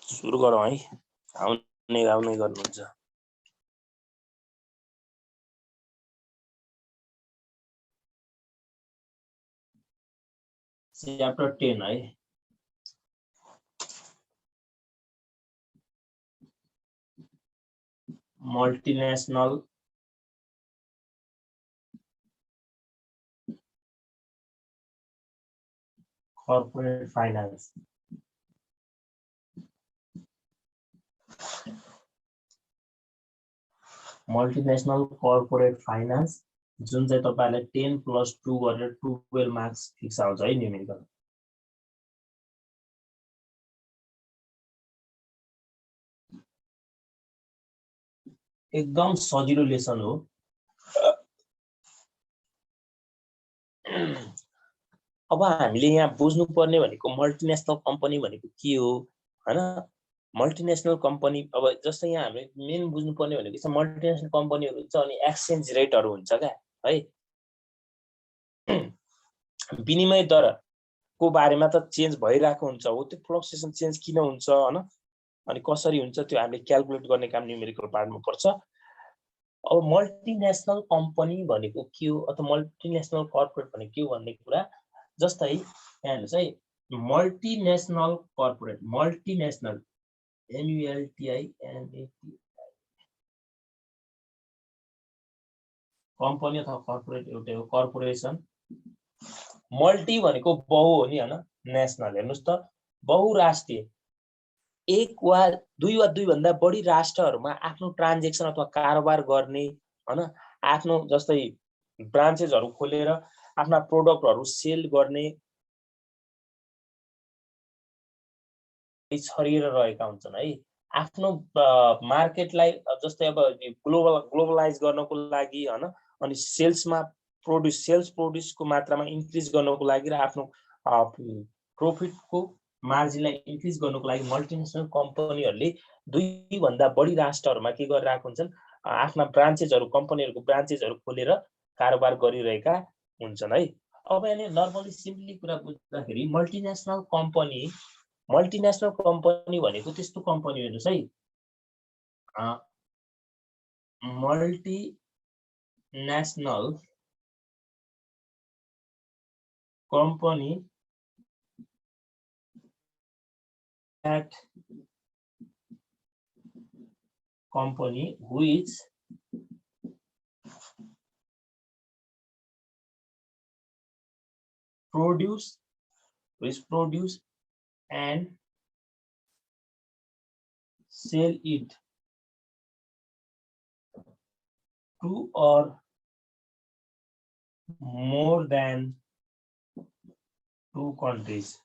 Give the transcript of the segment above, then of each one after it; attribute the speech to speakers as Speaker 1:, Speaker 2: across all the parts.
Speaker 1: सुरु गरौँ है आउने गर्नुहुन्छ च्याप्टर 10 है multinational corporate finance multinational corporate finance जुन चाहिँ तपाईहरुले 10+2 गरेर 12 मार्क्स फिक्स आउँछ है न्यूमेरिकल एकदम सजिलो लेसन हो अब हामीले यहाँ बुझ्नु पर्ने भनेको मल्टिनेशनल कम्पनी भनेको के हो हैन मल्टिनेशनल कम्पनी अब जस्तै यहाँ हामीले मेन बुझ्नु पर्ने भनेको चाहिँ मल्टिनेशनल कम्पनीहरु हुन्छ अनि एक्सचेन्ज रेटहरु हुन्छ क्या है विनिमय दरको बारेमा त चेन्ज भइराको हुन्छ हो त्यो फ्लक्चुएसन चेन्ज किन हुन्छ हैन अनि कसरी हुन्छ त्यो हामीले क्याल्कुलेट गर्ने काम न्यूमेरिकल पार्टमा पर्छ अब मल्टिनेशनल कम्पनी भनेको के हो अथवा मल्टिनेशनल कर्पोरेट भनेको के हो भन्ने कुरा जस्तै यहाँ हेर्नुस् है multinational corporate multinational MULTINAT company अथवा कर्पोरेट एउटै हो कर्पोरेसन मल्टी भनेको बहु हो नि हैन नेशनल हेर्नुस् त बहुराष्ट्रिय एक वा दुई भन्दा बढी राष्ट्रहरुमा आफ्नो ट्रान्ज्याक्सन अथवा कारोबार गर्ने हैन आफ्नो जस्तै ब्रान्चेसहरु खोलेर आफ्ना प्रोडक्टहरु सेल गर्ने छरिएर रहेका हुन्छन् है आफ्नो मार्केटलाई जस्तै अब ग्लोबलाइज गर्नको लागि हैन अनि सेल्समा सेल्स प्रोड्युसको मात्रामा इन्क्रिज गर्नको लागि र आफ्नो प्रॉफिटको मार्जिनलाई इन्क्रिज गर्नको लागि मल्टिनेशनल कम्पनीहरुले दुई भन्दा बढी राष्ट्रहरुमा के गरिरहेका हुन्छन् आफ्ना ब्रान्चेसहरु कम्पनीहरुको ब्रान्चेसहरु खोलेर कारोबार गरिरहेका हुन्छन् है अब यहाँ नर्मली सिम्पली कुरा बुझ्दाखेरि मल्टिनेशनल कम्पनी भनेको त्यस्तो कम्पनी हेर्नुस् है multinational company that company which produce and sell it two or more than two countries.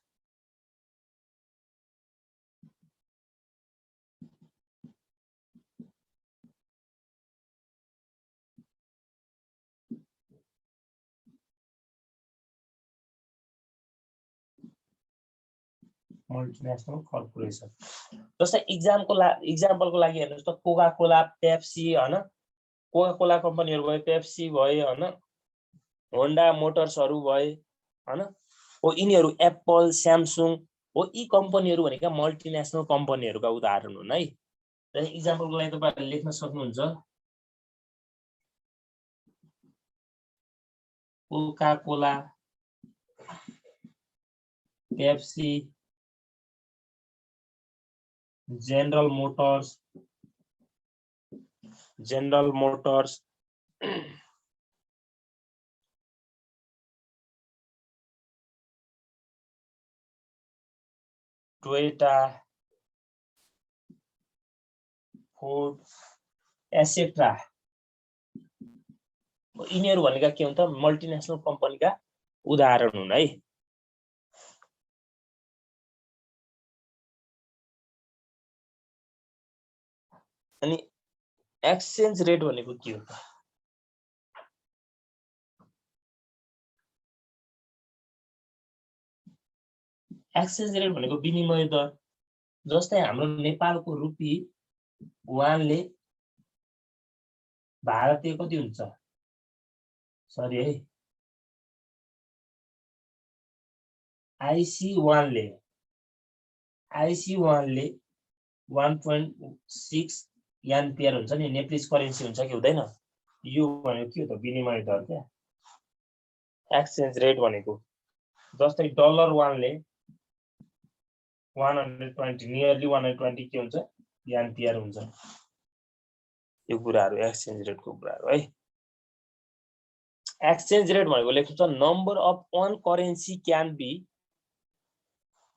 Speaker 1: Multinational corporation जस्तै इक्जाम्पलको लागि हेर्नुस् त कोका कोला पेप्सी हैन कोका कोला कम्पनीहरु भयो पेप्सी भयो हैन होन्डा मोटर्सहरु भयो हैन हो यिनीहरु एप्पल स्यामसङ हो यी कम्पनीहरु भनेका मल्टिनेशनल कम्पनीहरुका उदाहरण हुन् है र इक्जाम्पलको लागि तपाईहरुले लेख्न सक्नुहुन्छ Coca Cola Pepsi General Motors Toyota Ford etc यिनीहरु भनेका के हुन् त मल्टिनेशनल कम्पनीका उदाहरण हुन् है अनि एक्सचेन्ज रेट भनेको के हो त एक्सचेन्ज रेट भनेको विनिमय दर जस्तै हाम्रो नेपालको रुपी युवानले भारतीय कति हुन्छ सरी है आईसी 1 ले 1.6 एम्पियर हुन्छ नि, नेप्लिज करेन्सी हुन्छ कि हुँदैन? यो भनेको के हो त? विनिमय दर क्या, एक्सचेन्ज रेट भनेको। जस्तै $1 ले 120 नियरली 120 के हुन्छ? एम्पियर हुन्छ। यो कुराहरू एक्सचेन्ज रेटको कुराहरू है। एक्सचेन्ज रेट भनेको लेख्नु छ number of one currency can be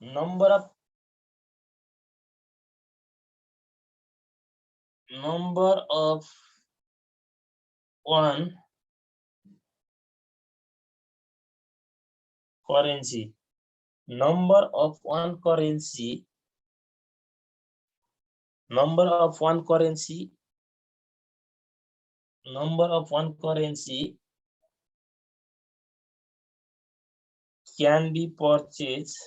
Speaker 1: number of one currency, number of one currency can be purchased.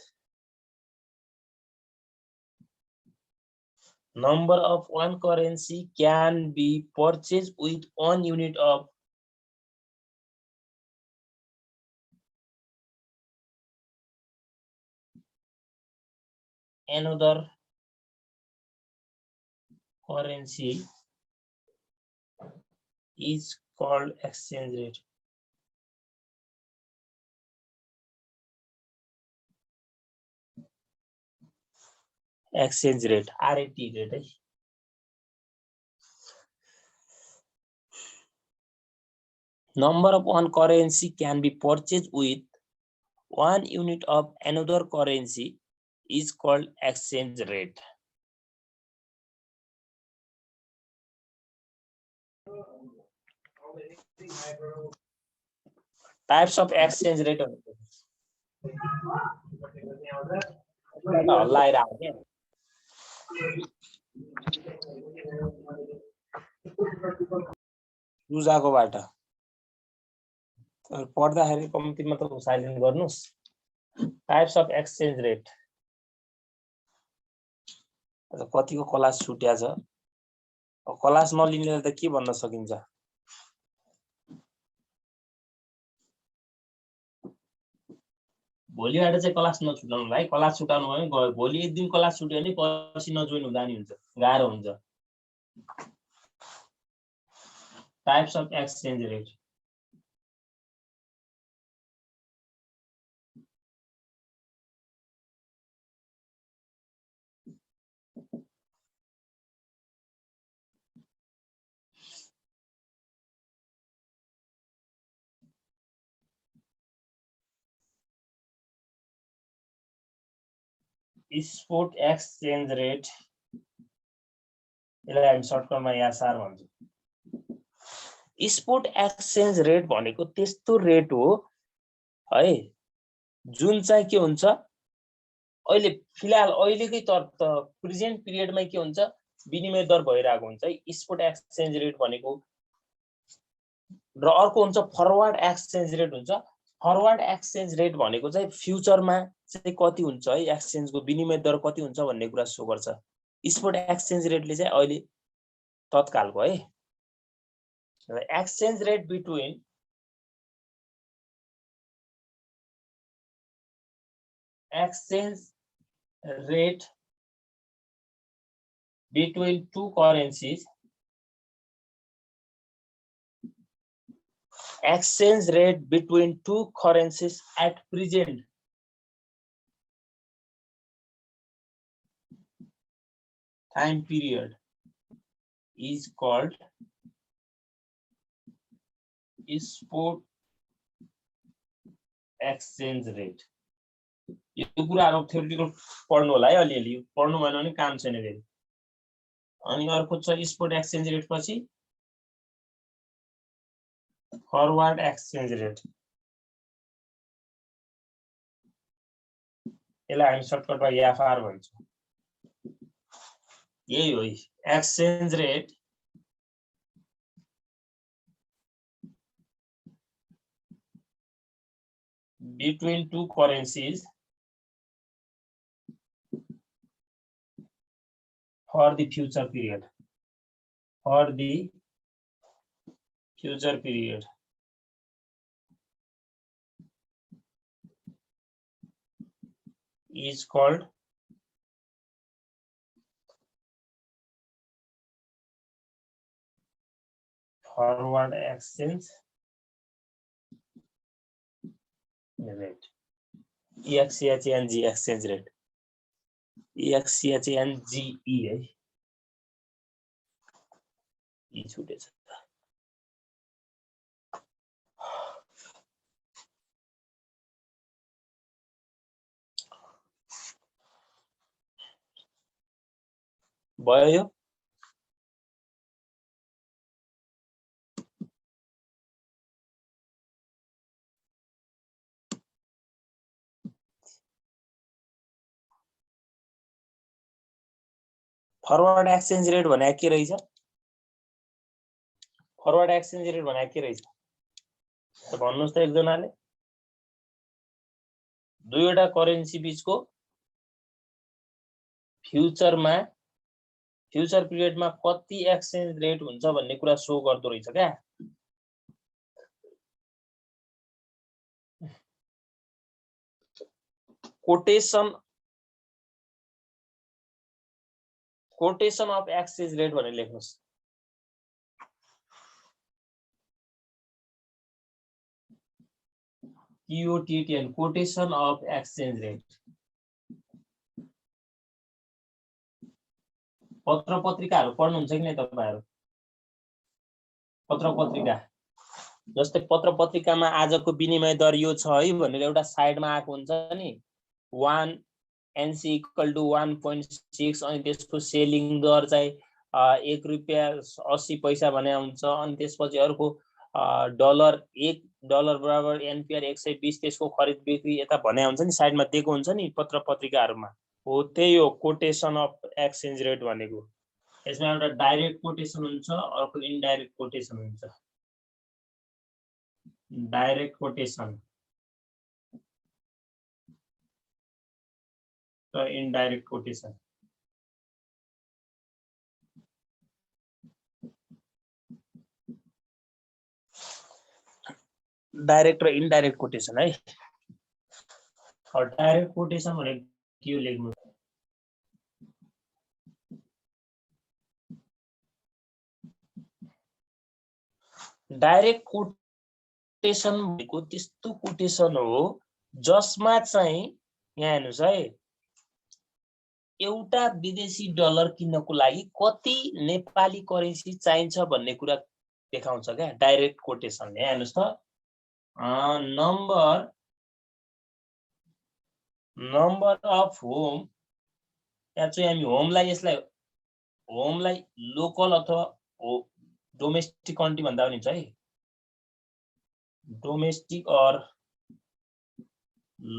Speaker 1: Number of one currency can be purchased with 1 unit of another currency is called exchange rate. Exchange rate, RAT rate है। Number of one currency can be purchased with 1 unit of another currency is called exchange rate. Types of exchange rate. रुजाको बाट पढ्दाखेरि कम्तीमा त silent गर्नुस्। Types of exchange rate. कतिको class छुट्या छ? Class नलिनेले त के भन्न सकिन्छ? भोलिबाट चाहिँ क्लास नछुटाउनु भाइ। क्लास छुटाउनु भयो भने भोलि एक दिन क्लास छुट्यो भने पछि नजोइन हुँदा नि हुन्छ, गाह्रो हुन्छ। Types of exchange rate. Spot exchange rate, यसलाई हामी सर्टकटमा एसआर भन्छौँ। स्पोट एक्सचेन्ज रेट भनेको त्यस्तो रेट हो है जुन चाहिँ के हुन्छ अहिले फिलहाल अहिलेकै प्रेजेन्ट पिरियडमै के हुन्छ विनिमय दर भइरहेको हुन्छ है। स्पोट एक्सचेन्ज रेट भनेको र अर्को हुन्छ फरवर्ड एक्सचेन्ज रेट हुन्छ। फरवर्ड एक्सचेन्ज रेट भनेको चाहिँ फ्युचरमा चाहिँ कति हुन्छ है, एक्सचेन्जको विनिमय दर कति हुन्छ भन्ने कुरा सो गर्छ। स्पोट एक्सचेन्ज रेटले चाहिँ अहिले तत्कालको है। Exchange rate between two currencies, exchange rate between two currencies at present time period is called spot exchange rate. यो कुराहरु थ्योरिटिकल पढ्नु होला है, अलिअलि पढ्नु भएन भने काम छैन फेरि। अनि अर्को छ स्पोट एक्सचेन्ज रेट पछि फरवर्ड एक्सचेन्ज रेट। यसलाई हामी सर्टकटमा एफआर भन्छौँ। यही हो exchange rate between two currencies for the future period. Is called forward exchange rate. EXCHNG exchange rate. EXCHNGE है यी छुटेछ भयो यो फरवर्ड एक्सचेन्ज रेट भने के रहेछ फरवर्ड एक्सचेन्ज रेट भने के रहेछ त भन्नुस् त एकजनाले दुईवटा करेन्सी बीचको फ्युचरमा फ्युचर पिरियडमा कति एक्सचेन्ज रेट हुन्छ भन्ने कुरा शो गर्दो रहेछ क्या कोटेसन अफ एक्सचेन्ज रेट भनेर लेख्नुस् QOTTN quotation of exchange rate पत्र पत्रिकाहरु पढ्नुहुन्छ कि नै तपाईहरु पत्र पत्रिका जस्तै पत्र पत्रिकामा आजको विनिमय दर यो छ है भनेर एउटा साइडमा आएको हुन्छ नि 1 NC = 1.6 अनि त्यसको सेलिङ दर चाहिँ ₹1.80 भने हुन्छ अनि त्यसपछि अर्को डलर $1 बराबर NPR 120 त्यसको खरिद बिक्री यता भने हुन्छ नि साइडमा दिएको हुन्छ नि पत्र पत्रिकाहरुमा हो त्यही हो कोटेसन अफ एक्सचेन्ज रेट भनेको यसमा एउटा डाइरेक्ट कोटेसन हुन्छ अर्को इनडाइरेक्ट कोटेसन हुन्छ डाइरेक्ट कोटेसन र इनडाइरेक्ट कोटेसन डाइरेक्ट र इनडाइरेक्ट कोटेसन है डाइरेक्ट कोटेसन भने के हो लेख्नु डाइरेक्ट कोटेसन भनेको त्यस्तो कोटेसन हो जसमा चाहिँ यहाँ हेर्नुस् है एउटा विदेशी डलर किन्नको लागि कति नेपाली करेन्सी चाहिन्छ भन्ने कुरा देखाउँछ क्या डाइरेक्ट कोटेसन यहाँ हेर्नुस् त नम्बर अफ होम यहाँ चाहिँ हामी होमलाई लोकल अथवा डोमेस्टिक कन्ट्री भन्दा पनि हुन्छ है डोमेस्टिक और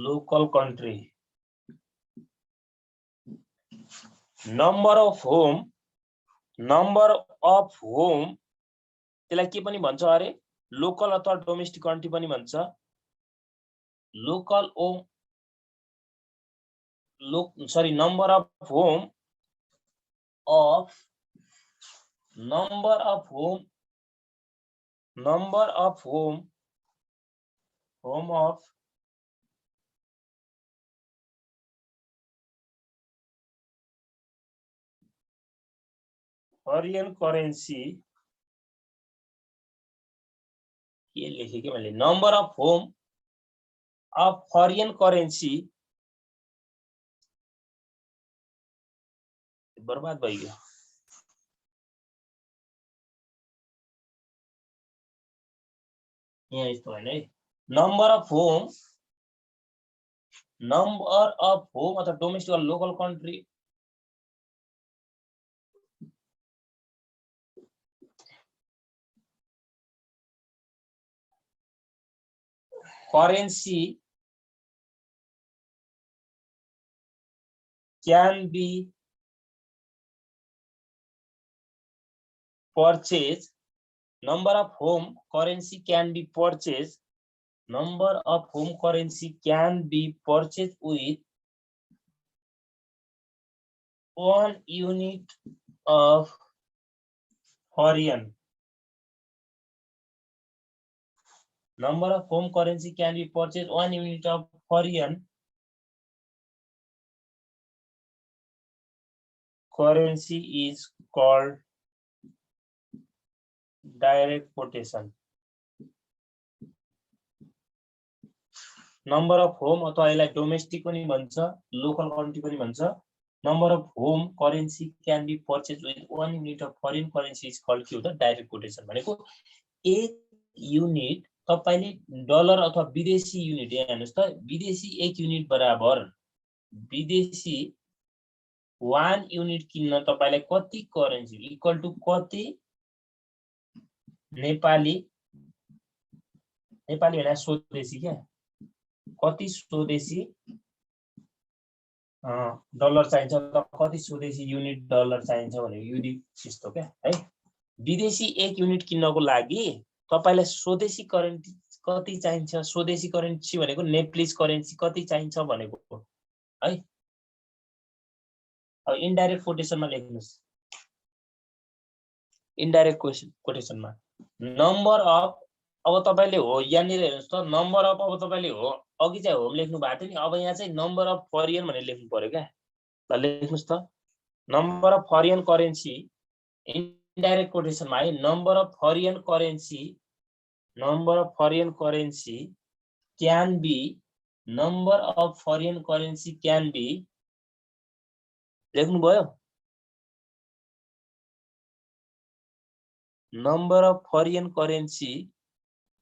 Speaker 1: local country number of home त्यसलाई के पनि भन्छ अरे लोकल अथवा डोमेस्टिक कन्ट्री पनि भन्छ number of home of foreign currency के लेखे के मैले number of home of foreign currency बर्बाद भइगयो यहाँ यस्तो हैन है नम्बर अफ होम अथवा डोमेस्टिक और local country currency can be purchased number of home currency can be purchased with 1 unit of foreign number of home currency can be purchased 1 unit of foreign currency is called direct quotation number of home अथवा यसलाई domestic पनि भन्छ local currency पनि भन्छ number of home currency can be purchase with 1 unit of foreign currency is called के हो त direct quotation भनेको एक युनिट तपाईले डलर अथवा विदेशी युनिट यहाँ हेर्नुस् त विदेशी 1 युनिट बराबर विदेशी 1 युनिट किन्न तपाईलाई कति करेन्सी इक्वल टु कति नेपाली भने स्वदेशी क्या कति स्वदेशी डलर चाहिन्छ त कति स्वदेशी युनिट डलर चाहिन्छ भने युनिट त्यस्तो क्या है विदेशी 1 युनिट किन्नको लागि तपाईलाई स्वदेशी करेन्सी कति चाहिन्छ स्वदेशी करेन्सी भनेको नेप्लिज करेन्सी कति चाहिन्छ भनेको है अब इनडाइरेक्ट कोटेसनमा लेख्नुस् इनडाइरेक्ट कोटेसनमा नम्बर अफ अब तपाईले हो यहाँनिर हेर्नुस् त नम्बर अफ अब तपाईले हो अघि चाहिँ होम लेख्नु भएको थियो नि अब यहाँ चाहिँ नम्बर अफ फरेन भनेर लेख्नु पर्यो क्या ल लेख्नुस् त number of foreign currency indirect कोटेसनमा है number of foreign currency can be number of foreign currency can be लेख्नु भयो number of foreign currency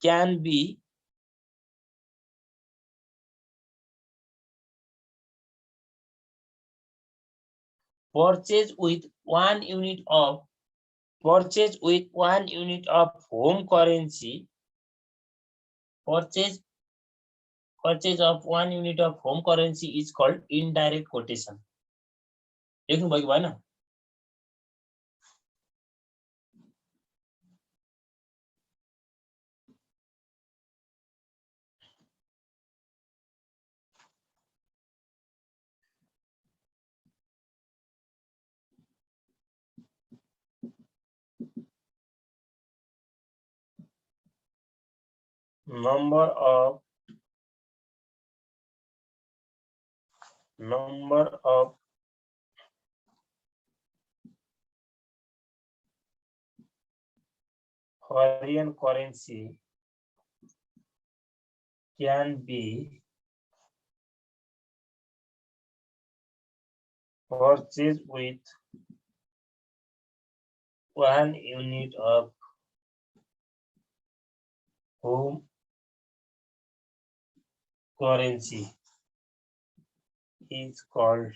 Speaker 1: can be purchase with 1 unit of home currency purchase of 1 unit of home currency is called indirect quotation लेख्नु भयो कि भएन number of foreign currency can be purchased with 1 unit of home currency is called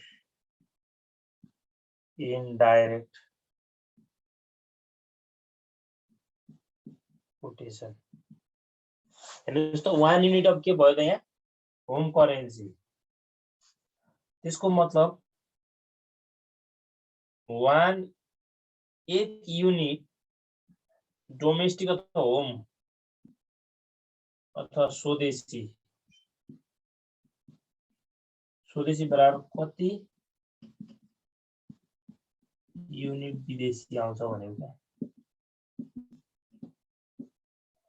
Speaker 1: indirect quotation हेर्नुस् त 1 unit of के भयो त यहाँ होम करेन्सी त्यसको मतलब 1 युनिट डोमेस्टिक अथवा होम अथवा स्वदेशी बराबर कति युनिट विदेशी आउँछ भनेको क्या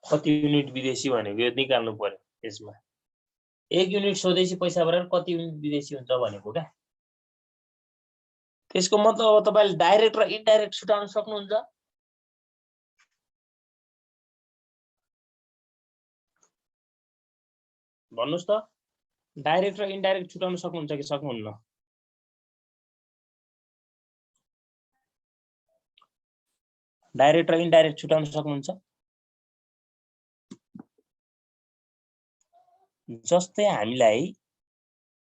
Speaker 1: कति युनिट विदेशी भनेको यो निकाल्नु पर्यो यसमा 1 युनिट स्वदेशी पैसा बराबर कति युनिट विदेशी हुन्छ भनेको क्या त्यसको मतलब अब तपाईले डाइरेक्ट र इनडाइरेक्ट छुटाउन सक्नुहुन्छ भन्नुस् त डाइरेक्ट र इनडाइरेक्ट छुटाउन सक्नुहुन्छ कि सक्नुहुन्न डाइरेक्ट र इनडाइरेक्ट छुटाउन सक्नुहुन्छ जस्तै हामीलाई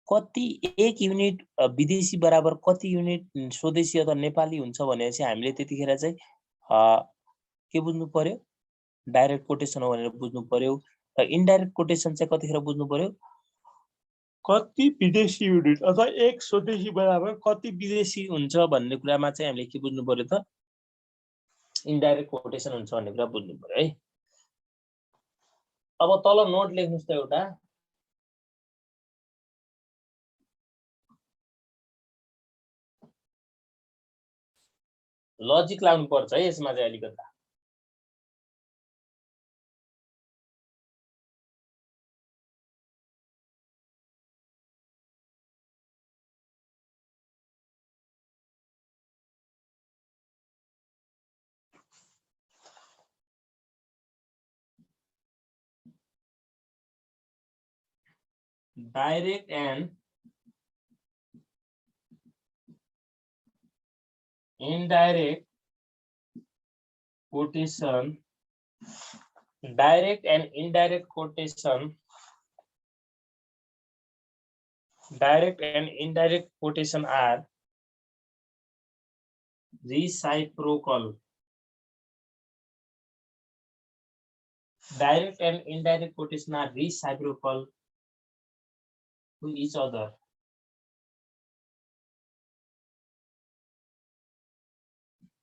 Speaker 1: कति 1 युनिट विदेशी बराबर कति युनिट स्वदेशी अथवा नेपाली हुन्छ भनेपछि हामीले त्यतिखेर चाहिँ के बुझ्नु पर्यो डाइरेक्ट कोटेसन हो भनेर बुझ्नु पर्यो र इनडाइरेक्ट कोटेसन चाहिँ कतिखेर बुझ्नु पर्यो कति विदेशी युनिट अथवा 1 स्वदेशी बराबर कति विदेशी हुन्छ भन्ने कुरामा चाहिँ हामीले के बुझ्नु पर्यो त इनडाइरेक्ट कोटेसन हुन्छ भन्ने कुरा बुझ्नु पर्यो है अब तल नोट लेख्नुस् त एउटा लजिक लाग्नु पर्छ है यसमा चाहिँ अलिकता direct and indirect quotation, direct and indirect quotation, direct and indirect quotation are reciprocal. Direct and indirect quotation are reciprocal to each other.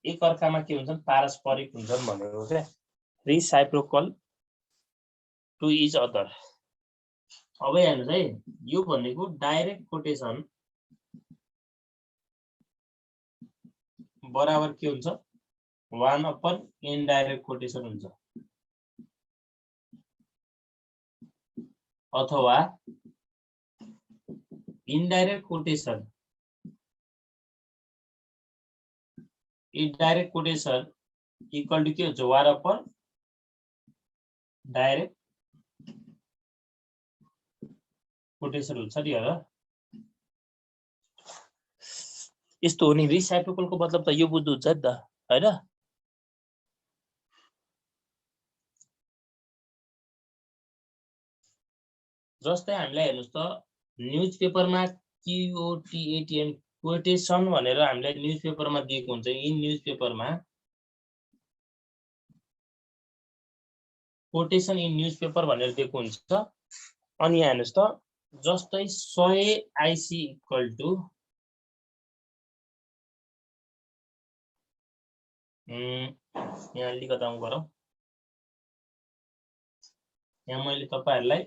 Speaker 1: एक अर्कामा के हुन्छन् पारस्परिक हुन्छन् भनेको के reciprocal to each other. अब हेर्नुस् है यो भनेको डाइरेक्ट कोटेसन बराबर के हुन्छ 1/, इनडाइरेक्ट कोटेसन हुन्छ अथवा indirect quotation indirect quotation equal to के हुन्छ 1/, डाइरेक्ट कोटेसन हुन्छ नि होला यस्तो हो नि रिसाइक्लिकलको मतलब त यो बुझ्नुहुन्छ नि त हैन जस्तै हामीलाई हेर्नुस् त न्यूज पेपरमा QOTATN कोटेसन भनेर हामीलाई न्यूज पेपरमा दिएको हुन्छ इन न्यूज पेपरमा कोटेसन इन न्यूज पेपर भनेर दिएको हुन्छ अनि हेर्नुस् त जस्तै 100 IC इक्वल टु यहाँ अलिकता गरौँ यहाँ मैले तपाईहरुलाई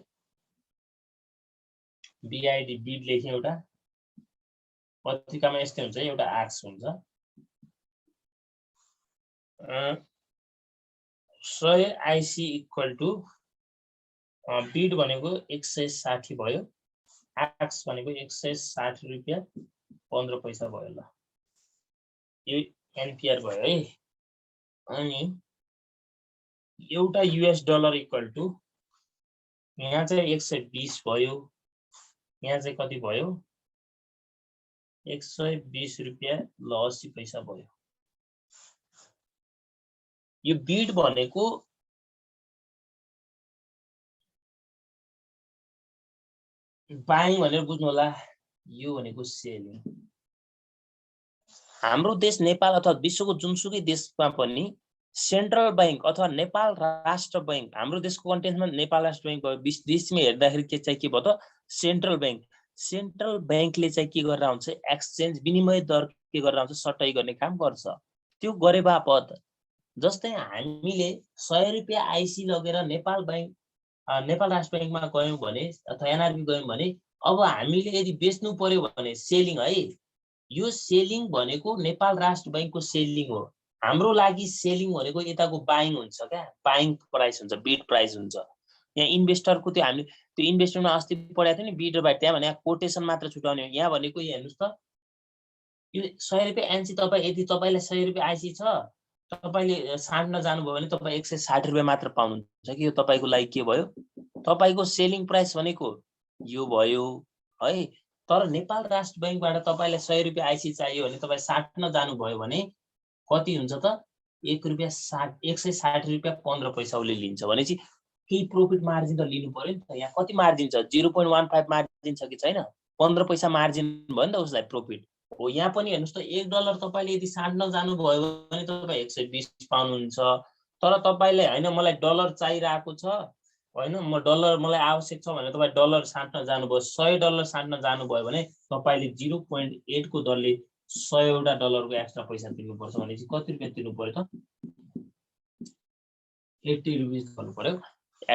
Speaker 1: BID बिड लेखे एउटा पत्रिकामा यस्तै हुन्छ एउटा आर्क्स हुन्छ 100 IC इक्वल टु बिड भनेको 160 भयो आर्क्स भनेको 160 रुपैयाँ 15 पैसा भयो ल यो NPR भयो है अनि एउटा US डलर इक्वल टु यहाँ चाहिँ 120 भयो यहाँ चाहिँ कति भयो 120 रुपैयाँ ल 80 पैसा भयो यो बिड भनेको बाइङ भनेर बुझ्नु होला यो भनेको सेलिङ हाम्रो देश नेपाल अथवा विश्वको जुनसुकै देशमा पनि सेन्ट्रल बैंक अथवा नेपाल राष्ट्र बैंक हाम्रो देशको कन्टेन्टमा नेपाल राष्ट्र बैंक भयो देशमा हेर्दाखेरि के चाहिँ के भयो त सेन्ट्रल बैंकले चाहिँ के गरेर हुन्छ एक्सचेन्ज विनिमय दर के गरेर हुन्छ सटाइ गर्ने काम गर्छ त्यो गरे बापत जस्तै हामीले 100 रुपैयाँ IC लगेर नेपाल राष्ट्र बैंकमा गयौं भने अथवा NRB गयौं भने अब हामीले यदि बेच्नु पर्यो भने सेलिङ है यो सेलिङ भनेको नेपाल राष्ट्र बैंकको सेलिङ हो हाम्रो लागि सेलिङ भनेको यताको बाइङ हुन्छ क्या बाइङ प्राइस हुन्छ बिड प्राइस हुन्छ यहाँ इन्भेस्टरको त्यो हामीले त्यो इन्भेस्टमेन्टमा अस्ति पढाएको थियो नि बिड र बाइड त्यहाँ भने कोटेसन मात्र छुटाउने हो यहाँ भनेको हेर्नुस् त यो 100 रुपैयाँ NC तपाई यदि तपाईलाई 100 रुपैयाँ IC छ तपाईले साट्न जानुभयो भने तपाई 160 रुपैयाँ मात्र पाउनुहुन्छ कि यो तपाईको लागि के भयो तपाईको सेलिङ प्राइस भनेको यो भयो है तर नेपाल राष्ट्र बैंकबाट तपाईलाई 100 रुपैयाँ IC चाहियो भने तपाई साट्न जानुभयो भने कति हुन्छ त 160 रुपैयाँ 15 पैसा उले लिन्छ भनेपछि केही प्रॉफिट मार्जिन त लिनु पर्यो नि त यहाँ कति मार्जिन छ 0.15 मार्जिन छ कि छैन 15 पैसा मार्जिन भयो नि त उसलाई प्रॉफिट हो यहाँ पनि हेर्नुस् त 1 डलर तपाईले यदि साट्न जानु भयो भने तपाई 120 पाउनुहुन्छ तर तपाईले हैन मलाई डलर चाहिरहेको छ हैन म डलर मलाई आवश्यक छ भने तपाई डलर साट्न जानुभयो 100 डलर साट्न जानुभयो भने तपाईले 0.8 को दरले 100 वटा डलरको एक्स्ट्रा पैसा तिर्नु पर्छ भनेपछि कति रुपैयाँ तिर्नु पर्यो त 80 रुपैयाँ गर्नु पर्यो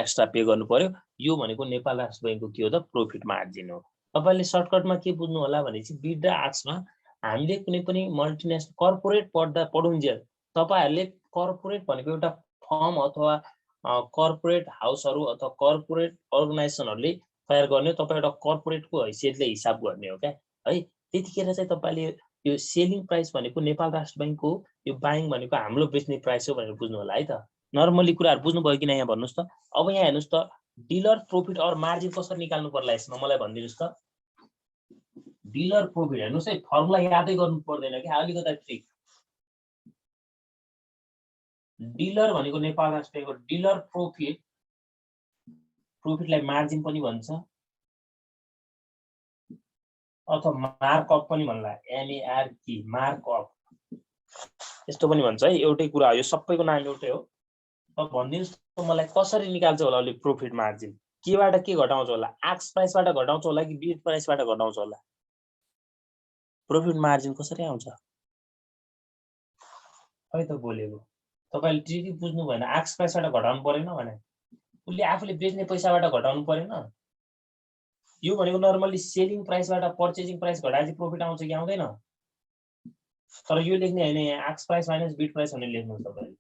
Speaker 1: एक्स्ट्रा पे गर्नु पर्यो यो भनेको नेपाल राष्ट्र बैंकको के हो त प्रॉफिट मार्जिन हो तपाईले सर्टकटमा के बुझ्नु होला भनेपछि बिड र आर्क्समा हामीले कुनै पनि मल्टिनेशनल कर्पोरेट पढुन्जेल तपाईहरुले कर्पोरेट भनेको एउटा फर्म अथवा कर्पोरेट हाउसहरु अथवा कर्पोरेट अर्गनाइजेसनहरुले तयार गर्ने तपाई एउटा कर्पोरेटको हैसियतले हिसाब गर्ने हो क्या है त्यतिखेर चाहिँ तपाईले यो सेलिङ प्राइस भनेको नेपाल राष्ट्र बैंकको यो बाइङ भनेको हाम्रो बेच्ने प्राइस हो भनेर बुझ्नु होला है त नर्मली कुराहरु बुझ्नु भयो कि न यहाँ भन्नुस् त अब यहाँ हेर्नुस् त डीलर प्रॉफिट और मार्जिन कसरी निकाल्नु पर्ला यसमा मलाई भनिदिनुस् त। डीलर प्रॉफिट हेर्नुस् है, फर्मुला यादै गर्नु पर्दैन के, अलिकता ट्रिक। डीलर भनेको नेपाल राष्ट्रको डीलर प्रॉफिट, प्रॉफिटलाई मार्जिन पनि भन्छ अथवा मार्कअप पनि भन्ला, एमएआरपी मार्कअप यस्तो पनि भन्छ है। एउटै कुरा हो, यो सबैको नाम एउटै हो। अब भनिदिनुस् त मलाई कसरी निकाल्छ होला अहिले प्रॉफिट मार्जिन, केबाट के घटाउँछ होला, आक्स प्राइसबाट घटाउँछ होला कि बिड प्राइसबाट घटाउँछ होला? प्रॉफिट मार्जिन कसरी आउँछ? खै त बोलेको तपाईले ट्रिक बुझ्नु भएन, आक्स प्राइसबाट घटाउनु परेन भने उले आफूले बेच्ने पैसाबाट घटाउनु परेन। यो भनेको नर्मली सेलिङ प्राइसबाट पर्चेजिङ प्राइस घटाएपछि प्रॉफिट आउँछ कि आउँदैन? तर यो लेख्ने हैन, यहाँ आक्स प्राइस माइनस बिड प्राइस भनेर लेख्नु तपाईले।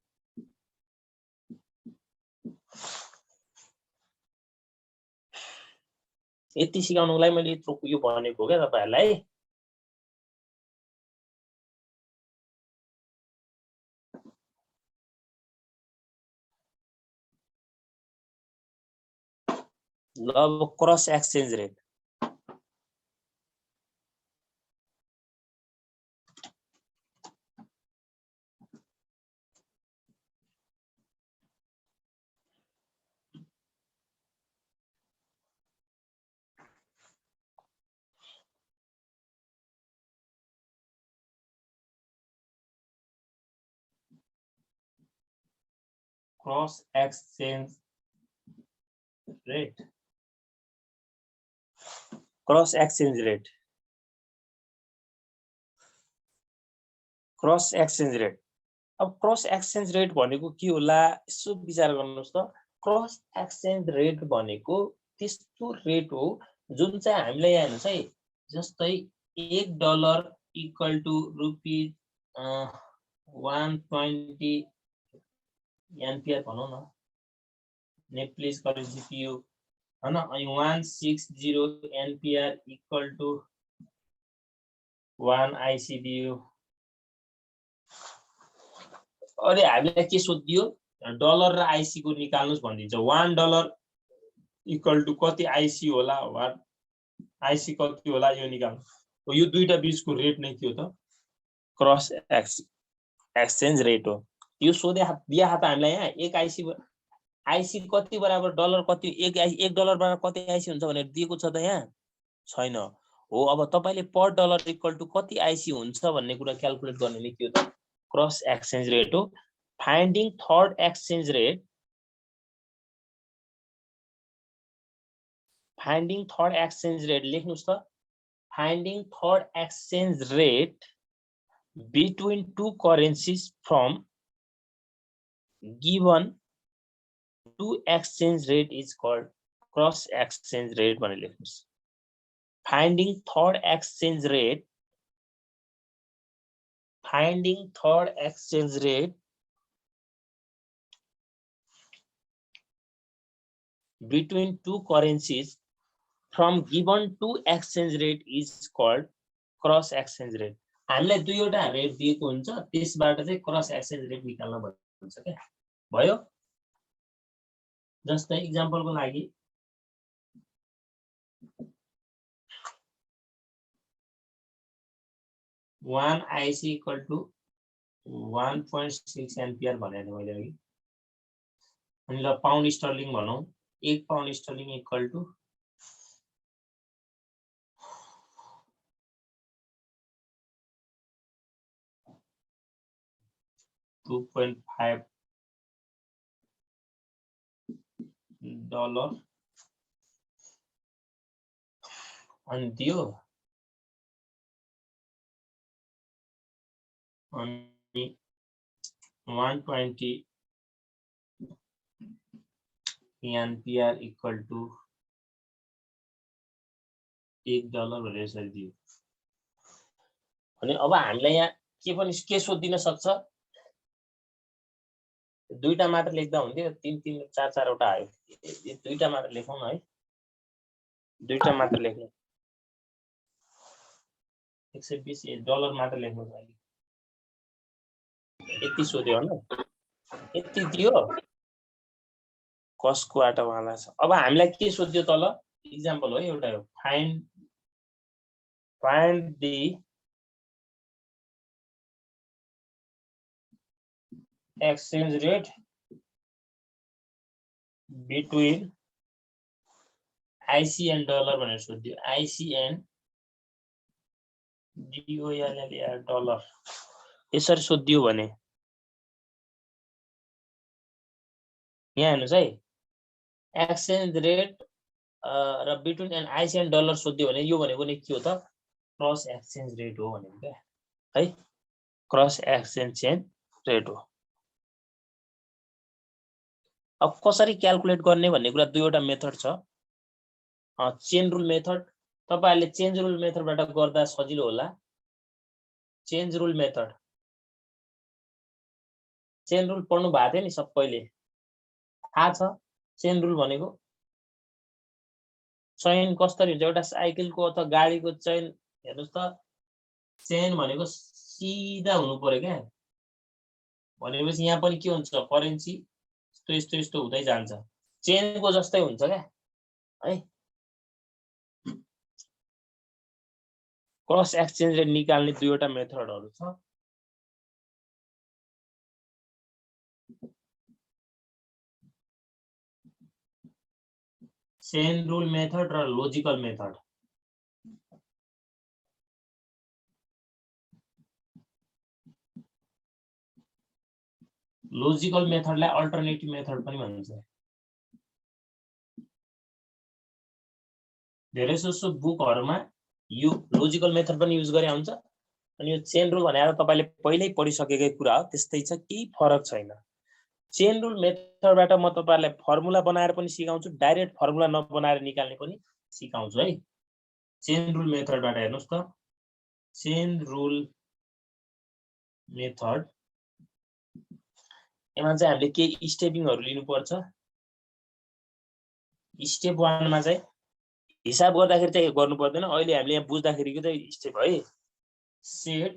Speaker 1: यति सिकाउनुको लागि मैले यत्रो यो भनेको हो क्या तपाईहरुलाई। ल अब cross exchange rate, cross exchange rate, cross exchange rate, cross exchange rate. अब क्रस एक्सचेन्ज रेट भनेको के होला यसो विचार गर्नुस् त। क्रस एक्सचेन्ज रेट भनेको त्यस्तो रेट हो जुन चाहिँ हामीले यहाँ हेर्नुस् है, जस्तै $1 इक्वल टु रुपीज 120 एम्पियर भनौं न, नेप्लिज करेन्ट जीपीयू हैन, अनि 160 एम्पियर इक्वल टु 1 आईसीबीयू। अरे हामीलाई के सोधियो, डलर र आईसी को निकाल्नुस् भनिदिन्छ। $1 इक्वल टु कति आईसी होला, वाट आईसी कति होला यो निकाल्नु। यो दुईटा बीचको रेट नै थियो त क्रस एक्सचेन्ज रेट हो। यो सोधे दिया हात हामीलाई यहाँ एक आईसी कति बराबर डलर कति, एक डलर बराबर कति आईसी हुन्छ भनेर दिएको छ त यहाँ छैन हो। अब तपाईले पर डलर इक्वल टु कति आईसी हुन्छ भन्ने कुरा क्याल्कुलेट गर्ने नि त्यो त क्रस एक्सचेन्ज रेट हो। Finding third exchange rate, finding third exchange rate लेख्नुस् त। Finding third exchange rate between two currencies from given two exchange rate is called cross exchange rate भनेर लेख्नुस्। Finding third exchange rate, finding third exchange rate between two currencies from given two exchange rate is called cross exchange rate। हामीलाई दुईवटा rate दिएको हुन्छ, त्यसबाट चाहिँ cross exchange rate निकाल्न भन्छ के भयो। जस्तै एक्जाम्पलको लागि 1 आईसी इक्वल टु 1.6 एम्पियर भनेर मैले अघि। अनि ल पाउन्ड स्टर्लिङ भनौं, 1 pound sterling equal to 2.5 dollar अनि दियो। अनि 120 एम्पियर इक्वल टु $1 भनेर यसरी दियो। अनि अब हामीलाई यहाँ के सोधिन सक्छ, दुईटा मात्र लेख्दा हुन्थ्यो, 3 3 4 4 वटा आयो। दुईटा मात्र लेखौं न है, दुईटा मात्र लेख्नु। 120 डलर मात्र लेख्नु छ। यति सोध्यो हैन, यति दियो। कसको आटा उहाँलाई छ। अब हामीलाई के सोध्यो तल इक्जाम्पल हो एउटा हो find the exchange rate between IC and dollar भनेर सोध्यो। IC एन्ड DOLLAR डलर यसरी सोध्यो भने यहाँ हेर्नुस् है एक्सचेन्ज रेट र between and IC and dollar सोध्यो भने यो भनेको नि के हो त क्रस एक्सचेन्ज रेट हो भनेको क्या है क्रस एक्सचेन्ज रेट हो। अब कसरी क्याल्कुलेट गर्ने भन्ने कुरा दुईवटा मेथड छ। चेन रुल मेथड तपाईहरुले चेन रुल मेथडबाट गर्दा सजिलो होला। Chain rule method chain rule पढ्नु भएको थियो नि सबैले थाहा छ। चेन रुल भनेको चेन कसरी हुन्छ एउटा साइकलको अथवा गाडीको चेन हेर्नुस् त चेन भनेको सिधा हुनु पर्यो क्या भनेपछि यहाँ पनि के हुन्छ करेन्सी यस्तो हुँदै जान्छ चेनको जस्तै हुन्छ क्या है। क्रस एक्सचेन्ज रेट निकाल्ने दुईवटा मेथडहरु छ। चेन रुल मेथड र लजिकल मेथड। लजिकल मेथडलाई अल्टरनेटिभ मेथड पनि भनिन्छ। धेरै जसो बुकहरुमा यो लजिकल मेथड पनि युज गरे हुन्छ अनि यो चेन रुल भनेर तपाईले पहिल्यै पढिसकेकै कुरा हो त्यस्तै छ केही फरक छैन। चेन रुल मेथडबाट म तपाईहरुलाई फर्मुला बनाएर पनि सिकाउँछु डाइरेक्ट फर्मुला नबनाएर निकाल्ने पनि सिकाउँछु है। चेन रुल मेथडबाट हेर्नुस् त चेन रुल मेथड एमा चाहिँ हामीले के स्टेपिङहरु लिनु पर्छ। स्टेप 1 मा चाहिँ हिसाब गर्दाखेरि चाहिँ गर्नु पर्दैन अहिले हामीले यहाँ बुझ्दाखेरिको चाहिँ स्टेप है। सेट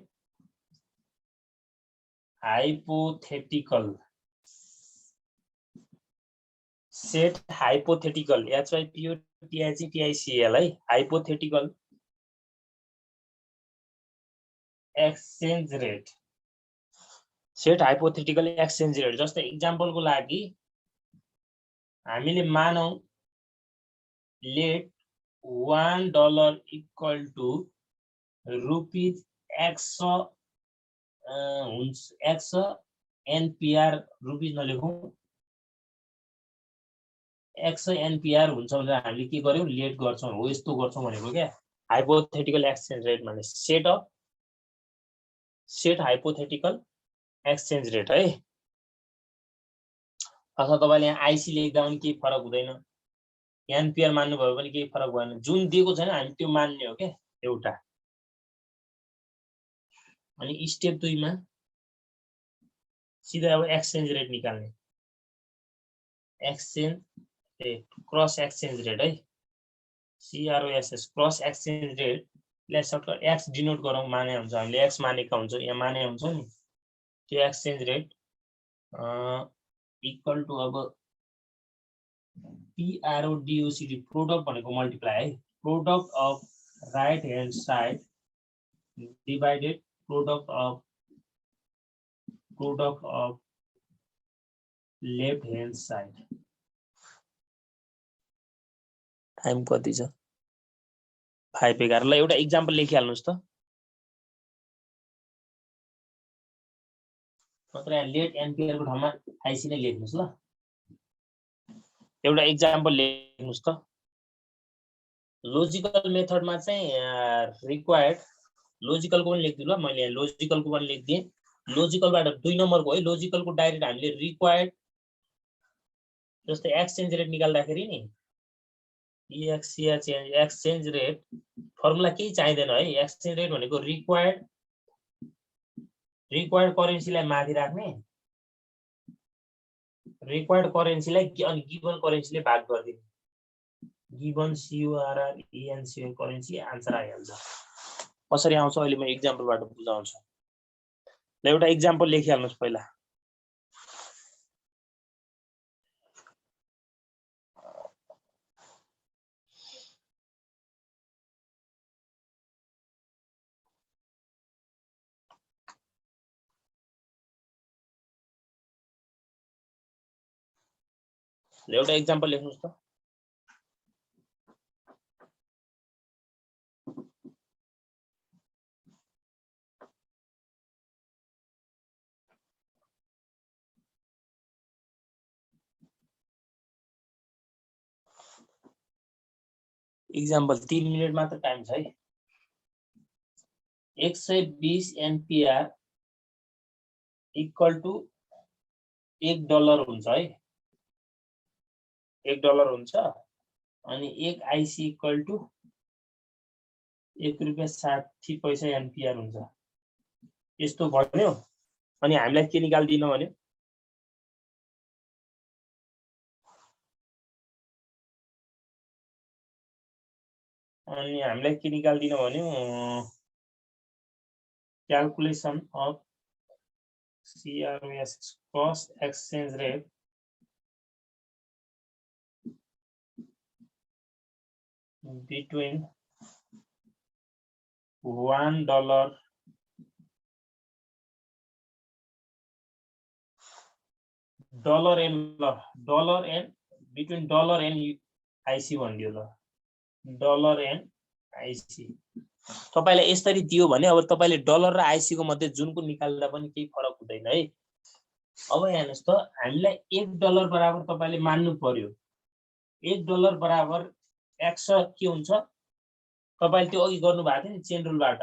Speaker 1: हाइपोथेटिकल HYPOTHETICAL है hypothetical exchange rate. Set hypothetical exchange rate जस्तै एक्जाम्पलको लागि हामीले मानौं let $1 equal to rupees x NPR rupees नलेखौं x NPR हुन्छ भनेर हामीले के गर्यौं लेट गर्छौं हो यस्तो गर्छौं भनेको क्या हाइपोथेटिकल एक्सचेन्ज रेट माने सेट हाइपोथेटिकल एक्सचेन्ज रेट है। अथवा तपाईले यहाँ IC लेख्दा पनि केही फरक हुँदैन NPR मान्नु भयो भने केही फरक भएन जुन दिएको छैन हामी त्यो मान्ने हो के एउटा। अनि स्टेप 2 मा सिधै अब एक्सचेन्ज रेट निकाल्ने exchange rate cross exchange rate है CROSS क्रस एक्सचेन्ज रेट लाई सर्टकट x डिनोट गरौँ माने हुन्छ हामीले x मानेका हुन्छ यहाँ माने हुन्छ नि त्यो एक्सचेन्ज रेट इक्वल टु अब PRODUCT प्रोडक्ट भनेको मल्टिप्लाई है product of right hand side divided product of left hand side. Time कति छ 5:11 ल एउटा एक्जाम्पल लेखिहाल्नुस् त मात्र यहाँ लेट NPR को ठाउँमा IC नै लेख्नुस् ल। एउटा एक्जाम्पल लेख्नुस् त लजिकल मेथडमा चाहिँ रिक्वायर्ड लजिकलको पनि लेख्दिनु ल मैले यहाँ लजिकलको पनि लेख्दिए लजिकलबाट 2 नम्बरको है लजिकलको डाइरेक्ट हामीले रिक्वायर्ड जस्तै एक्सचेन्ज रेट निकाल्दाखेरि नि एक्सचेन्ज रेट फर्मुला केही चाहिदैन है एक्सचेन्ज रेट भनेको रिक्वायर्ड करेन्सीलाई माथि राख्ने रिक्वायर्ड करेन्सीलाई अनि गिवन करेन्सीले भाग गर्दिने गिवन CURRENC करेन्सी आन्सर आइहाल्छ। कसरी आउँछ अहिले म एक्जाम्पलबाट बुझाउँछु ल एउटा एक्जाम्पल लेखिहाल्नुस् पहिला एउटा एक्जाम्पल लेख्नुस् त। एक्जाम्पल 3 मिनेट मात्र टाइम छ है। 120 एम्पियर इक्वल टु $1 हुन्छ है। $1 हुन्छ अनि 1 आइसी इक्वल टु ₹1.60 एम्पियर हुन्छ। यस्तो भन्यो अनि हामीलाई के निकाल्दिन भन्यो, अनि हामीलाई के निकाल्दिन भन्यो, calculation of CROS cross exchange rate between $1 and between $1 and IC भनिदियो ल। $1 and IC तपाईलाई यसरी दियो भने अब तपाईले डलर र आइसी को मध्ये जुनको निकाल्दा पनि केही फरक हुँदैन है। अब हेर्नुस् त हामीलाई $1 बराबर तपाईले मान्नु पर्यो। $1 बराबर x के हुन्छ तपाईले त्यो अघि गर्नु भएको थियो नि चेन रुलबाट।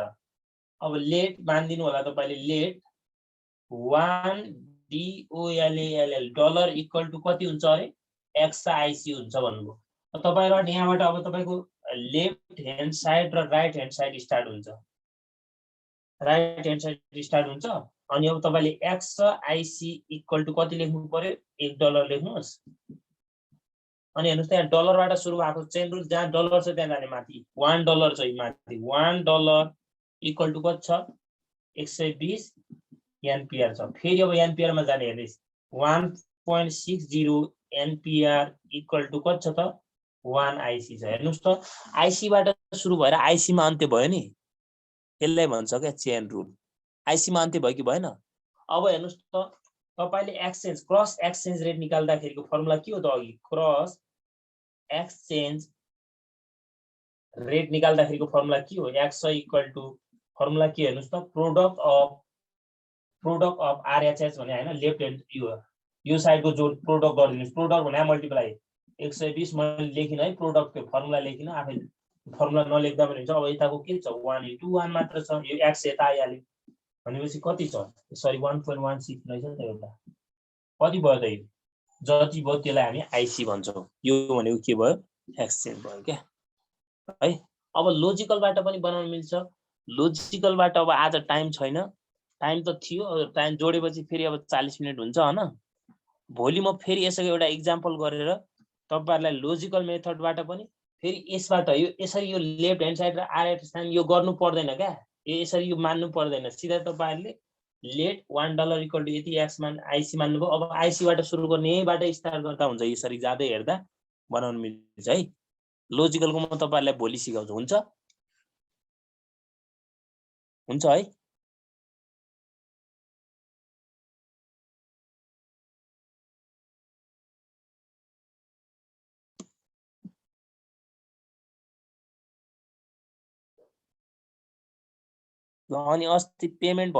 Speaker 1: अब लेट मान्दिनु होला तपाईले let 1 DOLALL dollar equal to कति हुन्छ अरे x आइसी हुन्छ भन्नुभयो। तपाईहरु यहाँबाट अब तपाईको लेफ्ट ह्यान्ड साइड र राइट ह्यान्ड साइड स्टार्ट हुन्छ। राइट ह्यान्ड साइड स्टार्ट हुन्छ अनि अब तपाईले x आइसी इक्वल टु कति लेख्नु पर्यो $1 लेख्नुस्। अनि हेर्नुस् त यहाँ डलरबाट सुरु भएको चेन रुल जहाँ डलर छ त्यहाँ जाने माथि $1 छ माथि $1 इक्वल टु कति छ 120 एम्पियर छ। फेरि अब एम्पियर मा जाने हेर्नुस् 1.60 एम्पियर इक्वल टु कति छ त 1 आइसी छ। हेर्नुस् त आइसी बाट सुरु भएर आइसी मा अन्त्य भयो नि, यसलाई भन्छ के चेन रुल। आइसी मा अन्त्य भयो कि भएन। अब हेर्नुस् त तपाईले एक्सचेन्ज क्रस एक्सचेन्ज रेट निकाल्दाखेरिको फर्मुला के हो त अघि क्रस एक्सचेन्ज रेट निकाल्दाखेरिको फर्मुला के हो x इक्वल टु फर्मुला के हेर्नुस् त प्रोडक्ट अफ आरएचएच भने हैन लेफ्ट ह्यान्ड यो साइडको जो प्रोडक्ट गर्दिनुस्। प्रोडक्ट भने मल्टिप्लाई 120 मैले लेखिन है प्रोडक्टको फर्मुला लेखिन आफै फर्मुला नलेख्दा पनि हुन्छ। अब यताको के छ 1 * 1 मात्र छ यो x यता आइहाल्यो भनेपछि कति छ सरी 1.16 रहेछ नि त एउटा कति भयो त यो जति भयो त्यसलाई हामी आइसी भन्छौं। यो भनेको के भयो एक्सचेन्ज भयो के है। अब लोजिकलबाट पनि बनाउन मिल्छ। लोजिकलबाट अब आज टाइम छैन, टाइम त थियो टाइम जोडेपछि फेरि अब 40 मिनेट हुन्छ हैन। भोलि म फेरि यसको एउटा एक्जाम्पल गरेर तपाईहरुलाई लोजिकल मेथडबाट पनि फेरि यसबाट यो यसरी यो लेफ्ट ह्यान्ड साइड र राइट साइड यो गर्नु पर्दैन क्या, यसरी यो मान्नु पर्दैन। सिधा तपाईहरुले लेट $1 इक्वल टु यति x मान आइसी मान्नुभयो। अब आइसी बाट सुरु गर्ने यहीबाट स्टार्ट गर्दा हुन्छ। यसरी जाँदै हेर्दा बनाउन मिल्छ है। लोजिकलको म तपाईहरुलाई भोलि सिकाउँछु हुन्छ हुन्छ है। ल अनि अस्ति पेमेन्ट